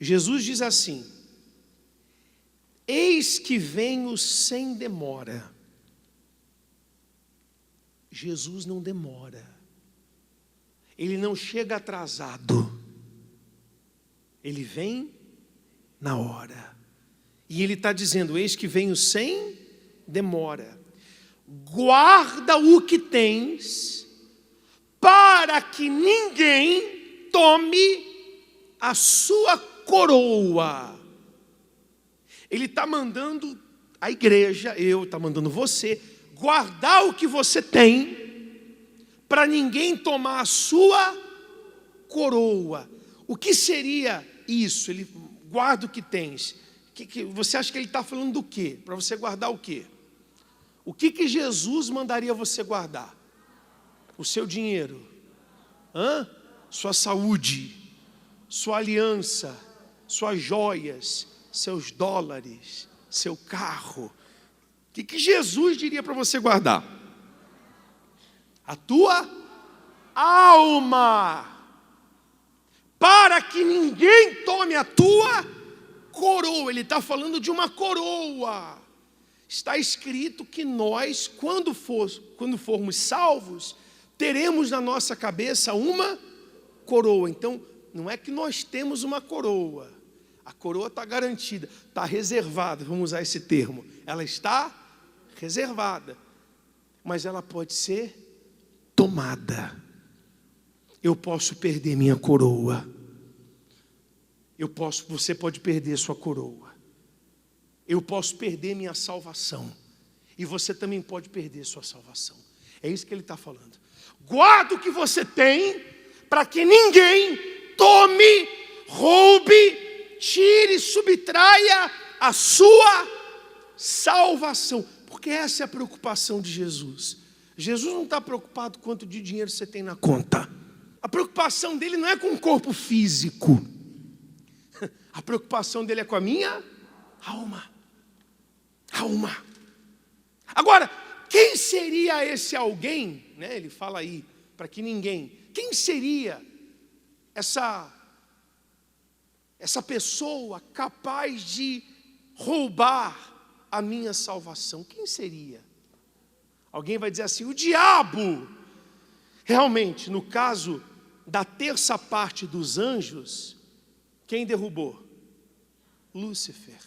Jesus diz assim: eis que venho sem demora. Jesus não demora. Ele não chega atrasado. Ele vem na hora. E ele está dizendo: eis que venho sem demora. Guarda o que tens, para que ninguém tome a sua coroa. Ele está mandando a igreja, está mandando você, guardar o que você tem, para ninguém tomar a sua coroa. O que seria isso? Ele guarda o que tens. Você acha que ele está falando do quê? Para você guardar o quê? O que Jesus mandaria você guardar? O seu dinheiro, sua saúde, sua aliança, suas joias, seus dólares, seu carro. O que Jesus diria para você guardar? A tua alma, para que ninguém tome a tua coroa. Ele está falando de uma coroa. Está escrito que nós, quando formos salvos, teremos na nossa cabeça uma coroa. Então, não é que nós temos uma coroa. A coroa está garantida, está reservada, vamos usar esse termo. Ela está reservada, mas ela pode ser tomada. Eu posso perder minha coroa. Você pode perder sua coroa. Eu posso perder minha salvação. E você também pode perder sua salvação. É isso que ele está falando. Guarda o que você tem, para que ninguém tome, roube, tire, subtraia a sua salvação. Porque essa é a preocupação de Jesus. Jesus não está preocupado com quanto de dinheiro você tem na conta. A preocupação dele não é com o corpo físico. A preocupação dele é com a minha alma. Agora, quem seria esse alguém? Ele fala aí, para que ninguém. Quem seria essa pessoa capaz de roubar a minha salvação? Quem seria? Alguém vai dizer assim: o diabo. Realmente, no caso da terça parte dos anjos, quem derrubou? Lúcifer.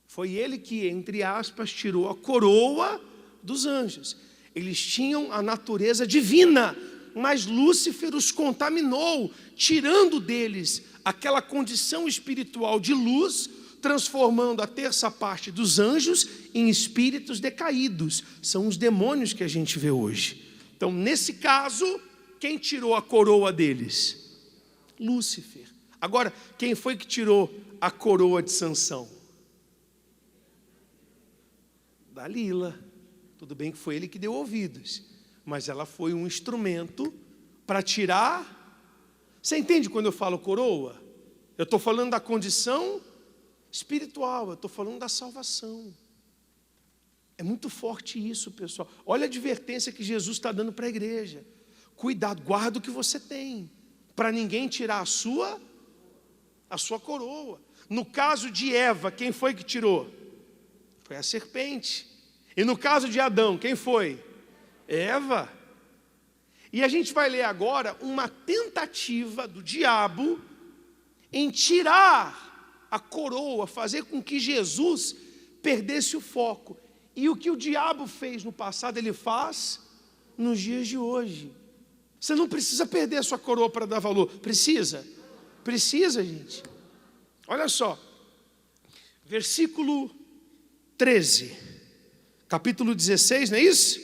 Foi ele que, entre aspas, tirou a coroa dos anjos. Eles tinham a natureza divina, mas Lúcifer os contaminou, tirando deles aquela condição espiritual de luz, transformando a terça parte dos anjos em espíritos decaídos. São os demônios que a gente vê hoje. Então, nesse caso, quem tirou a coroa deles? Lúcifer. Agora, quem foi que tirou a coroa de Sansão? Dalila. Tudo bem que foi ele que deu ouvidos, mas ela foi um instrumento para tirar. Você entende quando eu falo coroa? Eu estou falando da condição espiritual, eu estou falando da salvação. É muito forte isso, pessoal. Olha a advertência que Jesus está dando para a igreja. Cuidado, guarda o que você tem, para ninguém tirar a sua coroa. No caso de Eva, quem foi que tirou? Foi a serpente. E no caso de Adão, quem foi? Eva. E a gente vai ler agora uma tentativa do diabo em tirar a coroa, fazer com que Jesus perdesse o foco. E o que o diabo fez no passado, ele faz nos dias de hoje. Você não precisa perder a sua coroa para dar valor. Precisa? Precisa, gente. Olha só. Versículo 13. Capítulo 16, não é isso?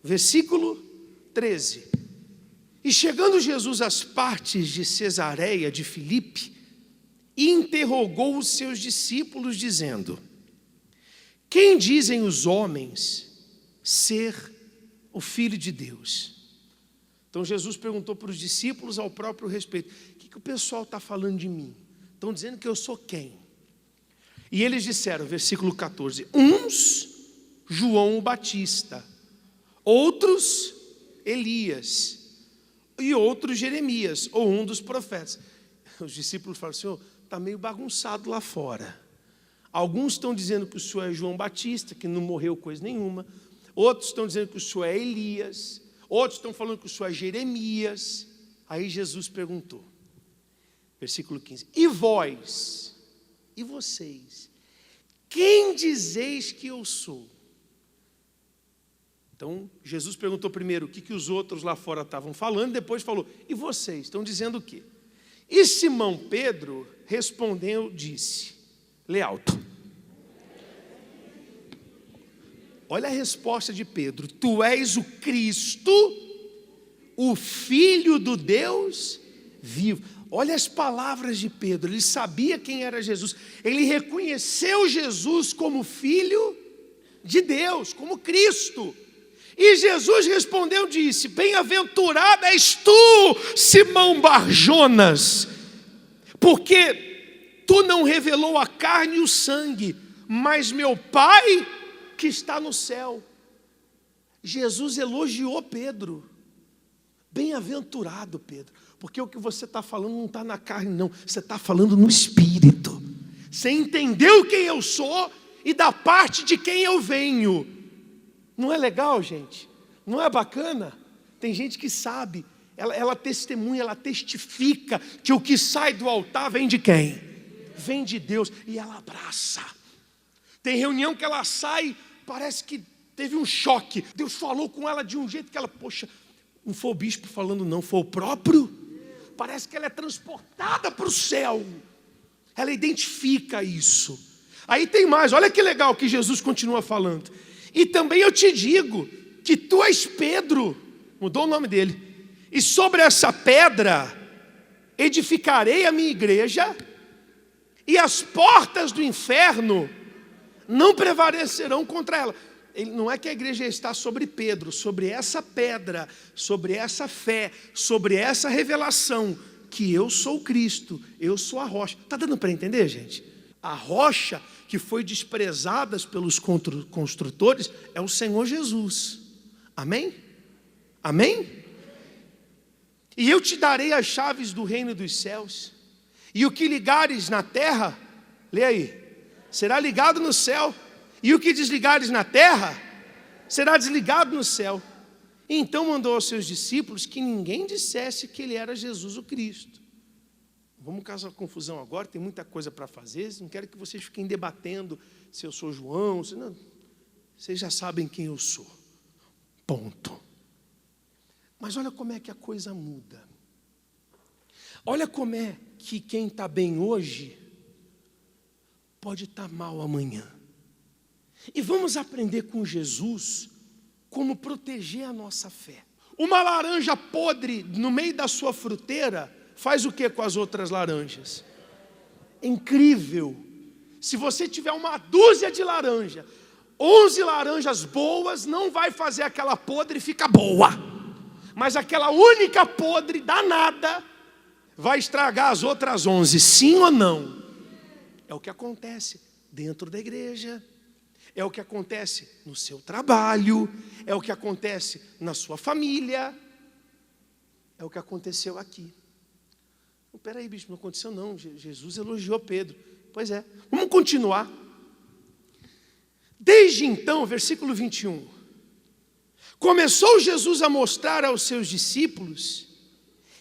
Versículo 13. E chegando Jesus às partes de Cesareia de Filipe, interrogou os seus discípulos, dizendo: quem dizem os homens ser o Filho de Deus? Então Jesus perguntou para os discípulos ao próprio respeito: o que o pessoal está falando de mim? Estão dizendo que eu sou quem? E eles disseram, versículo 14: uns, João o Batista, outros, Elias, e outros, Jeremias, ou um dos profetas. Os discípulos falam: Senhor, está meio bagunçado lá fora. Alguns estão dizendo que o Senhor é João Batista, que não morreu coisa nenhuma. Outros estão dizendo que o Senhor é Elias. Outros estão falando que o Senhor é Jeremias. Aí Jesus perguntou, versículo 15: e vós, e vocês, quem dizeis que eu sou? Então, Jesus perguntou primeiro o que os outros lá fora estavam falando, depois falou: e vocês, estão dizendo o quê? E Simão Pedro respondeu, disse, lê alto. Olha a resposta de Pedro: tu és o Cristo, o Filho do Deus vivo. Olha as palavras de Pedro, ele sabia quem era Jesus, ele reconheceu Jesus como Filho de Deus, como Cristo. E Jesus respondeu, disse: bem-aventurado és tu, Simão Barjonas, porque tu não revelou a carne e o sangue, mas meu Pai que está no céu. Jesus elogiou Pedro. Bem-aventurado, Pedro, porque o que você está falando não está na carne, não, você está falando no Espírito. Você entendeu quem eu sou e da parte de quem eu venho. Não é legal, gente? Não é bacana? Tem gente que sabe, ela testemunha, ela testifica que o que sai do altar vem de quem? Vem de Deus, e ela abraça. Tem reunião que ela sai, parece que teve um choque. Deus falou com ela de um jeito que ela, poxa, não foi o bispo falando não, foi o próprio. Parece que ela é transportada para o céu. Ela identifica isso. Aí tem mais, olha que legal que Jesus continua falando. E também eu te digo que tu és Pedro, mudou o nome dele, e sobre essa pedra edificarei a minha igreja, e as portas do inferno não prevalecerão contra ela. Não é que a igreja está sobre Pedro, sobre essa pedra, sobre essa fé, sobre essa revelação, que eu sou Cristo, eu sou a rocha. Está dando para entender, gente? A rocha que foi desprezada pelos construtores é o Senhor Jesus. Amém? Amém? E eu te darei as chaves do reino dos céus, e o que ligares na terra, lê aí, será ligado no céu, e o que desligares na terra, será desligado no céu. E então mandou aos seus discípulos que ninguém dissesse que ele era Jesus o Cristo. Vamos causar confusão agora, tem muita coisa para fazer, não quero que vocês fiquem debatendo se eu sou João, não, vocês já sabem quem eu sou, ponto. Mas olha como é que a coisa muda. Olha como é que quem está bem hoje pode estar mal amanhã. E vamos aprender com Jesus como proteger a nossa fé. Uma laranja podre no meio da sua fruteira faz o que com as outras laranjas? É incrível. Se você tiver uma dúzia de laranja, 11 laranjas boas, não vai fazer aquela podre ficar boa. Mas aquela única podre danada vai estragar as outras 11, sim ou não? É o que acontece dentro da igreja, é o que acontece no seu trabalho, é o que acontece na sua família, é o que aconteceu aqui. Espera aí, bicho, não aconteceu não, Jesus elogiou Pedro. Pois é, vamos continuar. Desde então, versículo 21, começou Jesus a mostrar aos seus discípulos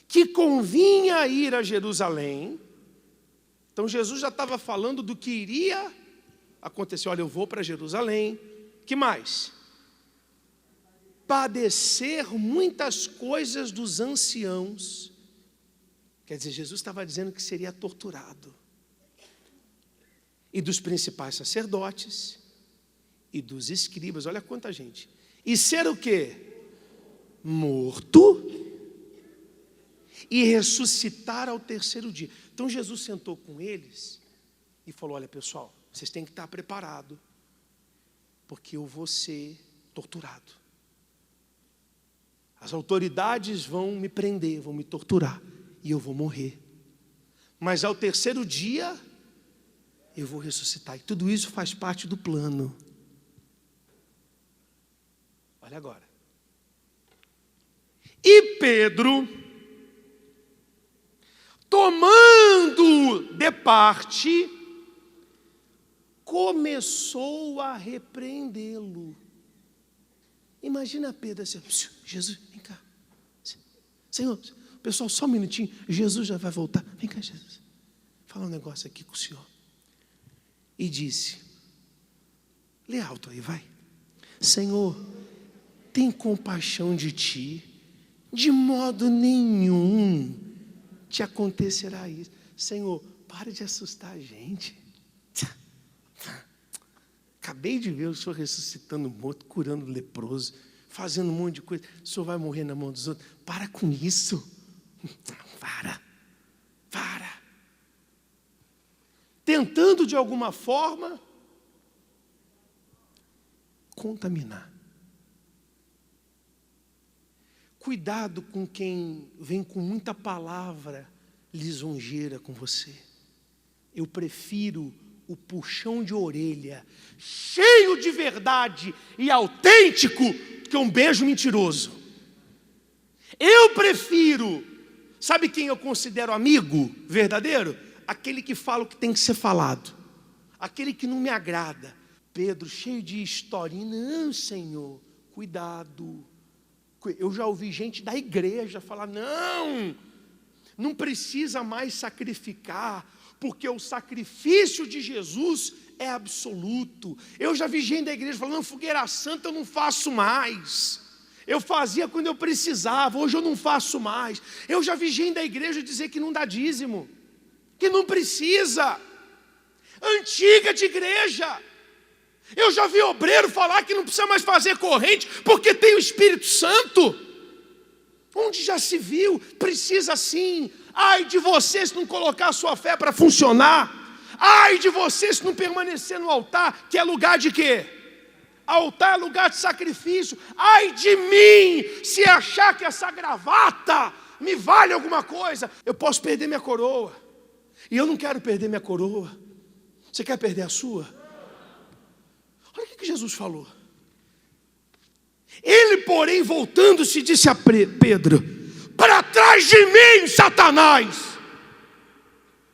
que convinha ir a Jerusalém. Então Jesus já estava falando do que iria acontecer. Olha, eu vou para Jerusalém. Que mais? Padecer muitas coisas dos anciãos. Quer dizer, Jesus estava dizendo que seria torturado. E dos principais sacerdotes. E dos escribas. Olha quanta gente. E ser o quê? Morto. E ressuscitar ao terceiro dia. Então Jesus sentou com eles e falou: olha pessoal, vocês têm que estar preparados, porque eu vou ser torturado. As autoridades vão me prender, vão me torturar, e eu vou morrer. Mas ao terceiro dia, eu vou ressuscitar. E tudo isso faz parte do plano. Olha agora. E Pedro tomando de parte, começou a repreendê-lo. Imagina Pedro assim, Jesus, vem cá. Senhor, pessoal, só um minutinho, Jesus já vai voltar. Vem cá, Jesus, fala um negócio aqui com o Senhor. E disse, lê alto aí, vai. Senhor, tem compaixão de ti, de modo nenhum te acontecerá isso. Senhor, para de assustar a gente. Acabei de ver o Senhor ressuscitando morto, curando leproso, fazendo um monte de coisa. O Senhor vai morrer na mão dos outros. Para com isso. Para. Tentando de alguma forma contaminar. Cuidado com quem vem com muita palavra lisonjeira com você. Eu prefiro o puxão de orelha, cheio de verdade e autêntico, que um beijo mentiroso. Eu prefiro, sabe quem eu considero amigo verdadeiro? Aquele que fala o que tem que ser falado, aquele que não me agrada. Pedro, cheio de historinha, não, Senhor, cuidado. Eu já ouvi gente da igreja falar, não precisa mais sacrificar, porque o sacrifício de Jesus é absoluto. Eu já vi gente da igreja falando, não, fogueira santa eu não faço mais. Eu fazia quando eu precisava, hoje eu não faço mais. Eu já vi gente da igreja dizer que não dá dízimo, que não precisa. Antiga de igreja. Eu já vi obreiro falar que não precisa mais fazer corrente, porque tem o Espírito Santo. Onde já se viu, precisa sim. Ai de você se não colocar a sua fé para funcionar. Ai de você se não permanecer no altar, que é lugar de quê? Altar é lugar de sacrifício. Ai de mim, se achar que essa gravata me vale alguma coisa. Eu posso perder minha coroa. E eu não quero perder minha coroa. Você quer perder a sua? Olha o que Jesus falou. Ele, porém, voltando-se, disse a Pedro, para trás de mim, Satanás.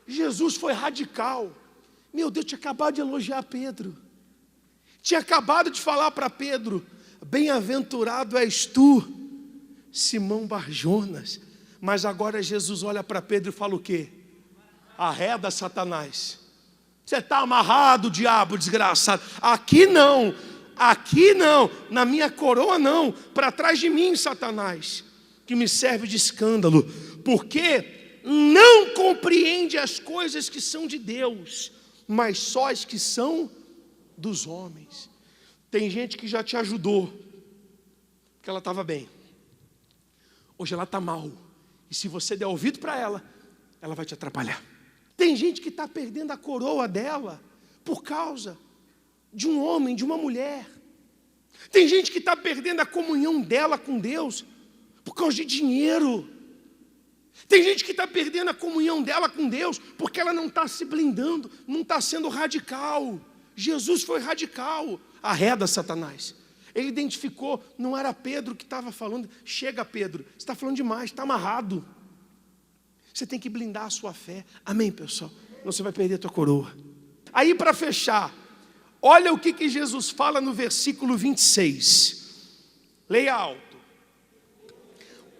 Jesus foi radical. Meu Deus, tinha acabado de elogiar Pedro. Tinha acabado de falar para Pedro, bem-aventurado és tu, Simão Barjonas. Mas agora Jesus olha para Pedro e fala o quê? Arreda, Satanás. Você está amarrado, diabo desgraçado. Aqui não, na minha coroa não, para trás de mim, Satanás, que me serve de escândalo, porque não compreende as coisas que são de Deus, mas só as que são dos homens. Tem gente que já te ajudou, porque ela estava bem, hoje ela está mal, e se você der ouvido para ela, ela vai te atrapalhar. Tem gente que está perdendo a coroa dela por causa de um homem, de uma mulher. Tem gente que está perdendo a comunhão dela com Deus por causa de dinheiro. Tem gente que está perdendo a comunhão dela com Deus porque ela não está se blindando, não está sendo radical. Jesus foi radical. Arreda, Satanás. Ele identificou, não era Pedro que estava falando. Chega, Pedro, você está falando demais, está amarrado. Você tem que blindar a sua fé. Amém, pessoal? Não, você vai perder a tua coroa. Aí, para fechar, olha o que Jesus fala no versículo 26. Leia alto.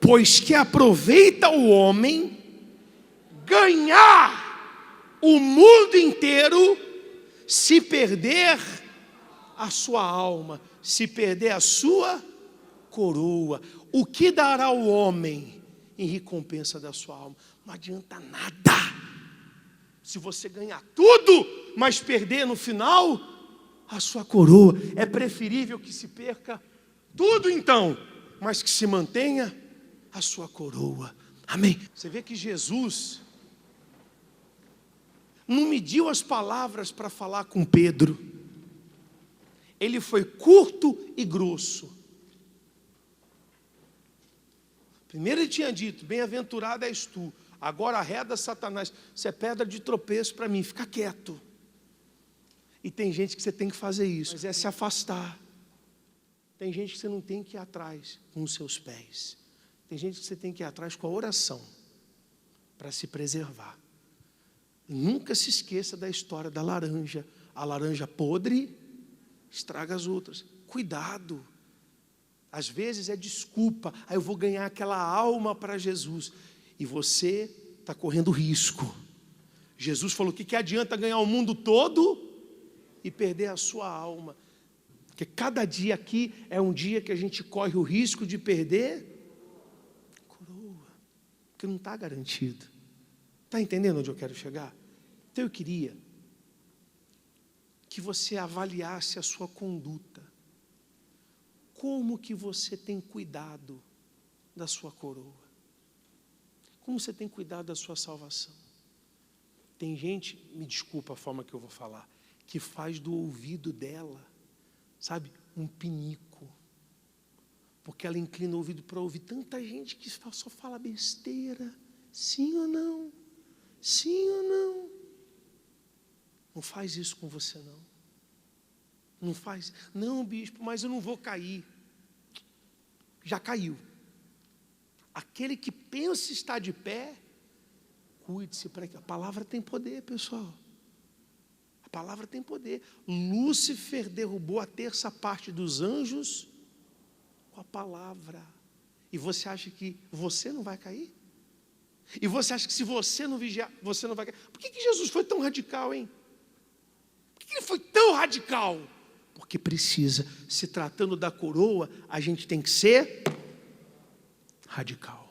Pois que aproveita o homem ganhar o mundo inteiro, se perder a sua alma, se perder a sua coroa. O que dará o homem em recompensa da sua alma? Não adianta nada. Se você ganhar tudo, mas perder no final a sua coroa. É preferível que se perca tudo então, mas que se mantenha a sua coroa. Amém? Você vê que Jesus não mediu as palavras para falar com Pedro. Ele foi curto e grosso. Primeiro ele tinha dito, bem-aventurado és tu. Agora arreda, Satanás, você é pedra de tropeço para mim, fica quieto. E tem gente que você tem que fazer isso, mas é se afastar. Tem gente que você não tem que ir atrás com os seus pés. Tem gente que você tem que ir atrás com a oração. para se preservar. Nunca se esqueça da história da laranja. A laranja podre estraga as outras. Cuidado. Às vezes é desculpa. Eu vou ganhar aquela alma para Jesus. E você está correndo risco. Jesus falou que adianta ganhar o mundo todo e perder a sua alma. Porque cada dia aqui é um dia que a gente corre o risco de perder coroa. Porque não está garantido. Está entendendo onde eu quero chegar? Então eu queria que você avaliasse a sua conduta. Como que você tem cuidado da sua coroa? Como você tem cuidado da sua salvação? Tem gente, me desculpa a forma que eu vou falar, que faz do ouvido dela, sabe, um pinico. Porque ela inclina o ouvido para ouvir tanta gente que só fala besteira. Sim ou não? Sim ou não? Não faz isso com você, não. Não faz. Não, bispo, mas eu não vou cair. Já caiu. Aquele que pensa estar de pé, cuide-se para que a palavra tem poder, pessoal. A palavra tem poder. Lúcifer derrubou a terça parte dos anjos com a palavra. E você acha que você não vai cair? E você acha que se você não vigiar, você não vai cair? Por que Jesus foi tão radical, hein? Por que ele foi tão radical? Porque precisa, se tratando da coroa, a gente tem que ser radical.